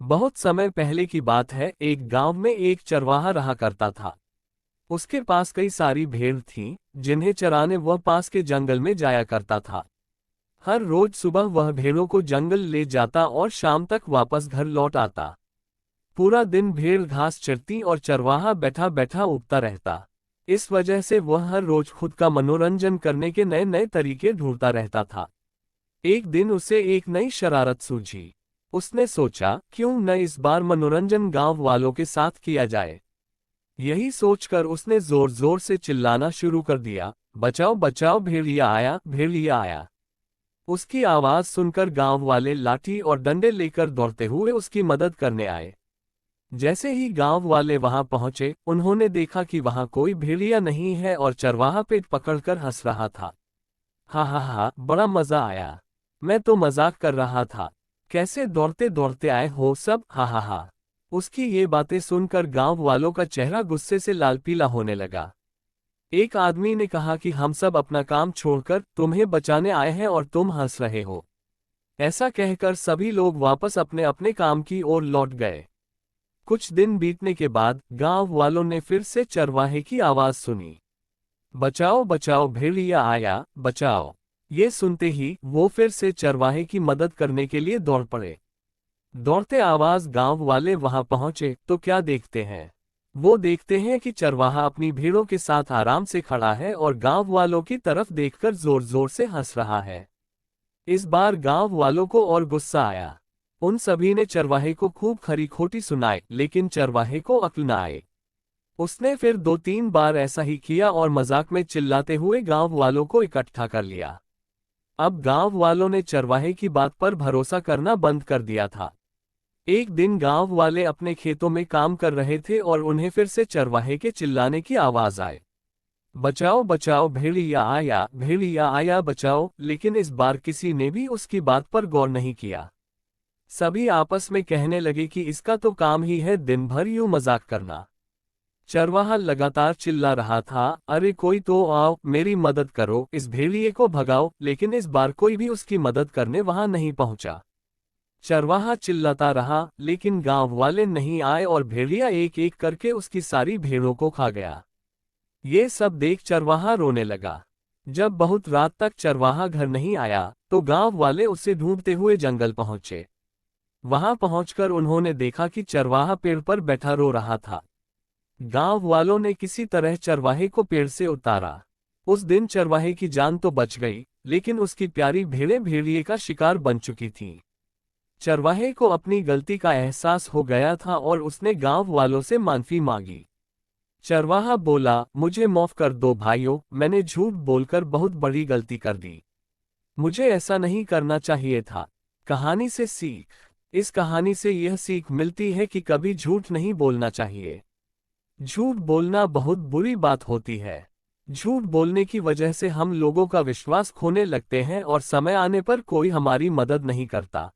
बहुत समय पहले की बात है, एक गांव में एक चरवाहा रहा करता था। उसके पास कई सारी भेड़ थीं, जिन्हें चराने वह पास के जंगल में जाया करता था। हर रोज सुबह वह भेड़ों को जंगल ले जाता और शाम तक वापस घर लौट आता। पूरा दिन भेड़ घास चरती और चरवाहा बैठा बैठा उगता रहता। इस वजह से वह हर रोज खुद का मनोरंजन करने के नए नए तरीके ढूंढता रहता था। एक दिन उसे एक नई शरारत सूझी। उसने सोचा, क्यों न इस बार मनोरंजन गांव वालों के साथ किया जाए। यही सोचकर उसने जोर जोर से चिल्लाना शुरू कर दिया, बचाओ बचाओ, भेड़िया आया, भेड़िया आया। उसकी आवाज सुनकर गांव वाले लाठी और डंडे लेकर दौड़ते हुए उसकी मदद करने आए। जैसे ही गांव वाले वहां पहुंचे, उन्होंने देखा कि वहां कोई भेड़िया नहीं है और चरवाहा पेट पकड़कर हंस रहा था। हा हा हा, बड़ा मजा आया। मैं तो मजाक कर रहा था। कैसे दौड़ते दौड़ते आए हो सब, हा हा हा। उसकी ये बातें सुनकर गांव वालों का चेहरा गुस्से से लाल पीला होने लगा। एक आदमी ने कहा कि हम सब अपना काम छोड़कर तुम्हें बचाने आए हैं और तुम हंस रहे हो। ऐसा कहकर सभी लोग वापस अपने अपने काम की ओर लौट गए। कुछ दिन बीतने के बाद गांव वालों ने फिर से चरवाहे की आवाज सुनी, बचाओ बचाओ, भेड़िया आया, बचाओ। ये सुनते ही वो फिर से चरवाहे की मदद करने के लिए दौड़ पड़े। दौड़ते आवाज गांव वाले वहां पहुंचे तो क्या देखते हैं? वो देखते हैं कि चरवाहा अपनी भेड़ों के साथ आराम से खड़ा है और गांव वालों की तरफ देखकर जोर जोर से हंस रहा है। इस बार गांव वालों को और गुस्सा आया। उन सभी ने चरवाहे को खूब खरी खोटी सुनाई, लेकिन चरवाहे को अक्ल न आए। उसने फिर 2-3 बार ऐसा ही किया और मजाक में चिल्लाते हुए गांव वालों को इकट्ठा कर लिया। अब गांव वालों ने चरवाहे की बात पर भरोसा करना बंद कर दिया था। एक दिन गांव वाले अपने खेतों में काम कर रहे थे और उन्हें फिर से चरवाहे के चिल्लाने की आवाज आई, बचाओ बचाओ, भेड़िया आया, बचाओ। लेकिन इस बार किसी ने भी उसकी बात पर गौर नहीं किया। सभी आपस में कहने लगे कि इसका तो काम ही है दिन भर यूं मजाक करना। चरवाहा लगातार चिल्ला रहा था, अरे कोई तो आओ, मेरी मदद करो, इस भेड़िए को भगाओ। लेकिन इस बार कोई भी उसकी मदद करने वहां नहीं पहुंचा। चरवाहा चिल्लाता रहा, लेकिन गांव वाले नहीं आए और भेड़िया एक एक करके उसकी सारी भेड़ों को खा गया। ये सब देख चरवाहा रोने लगा। जब बहुत रात तक चरवाहा घर नहीं आया, तो गांव वाले उसे ढूंढते हुए जंगल पहुंचे। वहां पहुंचकर उन्होंने देखा कि चरवाहा पेड़ पर बैठा रो रहा था। गांव वालों ने किसी तरह चरवाहे को पेड़ से उतारा। उस दिन चरवाहे की जान तो बच गई, लेकिन उसकी प्यारी भेड़ें भेड़िए का शिकार बन चुकी थीं। चरवाहे को अपनी गलती का एहसास हो गया था और उसने गांव वालों से माफी मांगी। चरवाहा बोला, मुझे माफ कर दो भाइयों, मैंने झूठ बोलकर बहुत बड़ी गलती कर दी। मुझे ऐसा नहीं करना चाहिए था। कहानी से सीख। इस कहानी से यह सीख मिलती है कि कभी झूठ नहीं बोलना चाहिए। झूठ बोलना बहुत बुरी बात होती है। झूठ बोलने की वजह से हम लोगों का विश्वास खोने लगते हैं और समय आने पर कोई हमारी मदद नहीं करता।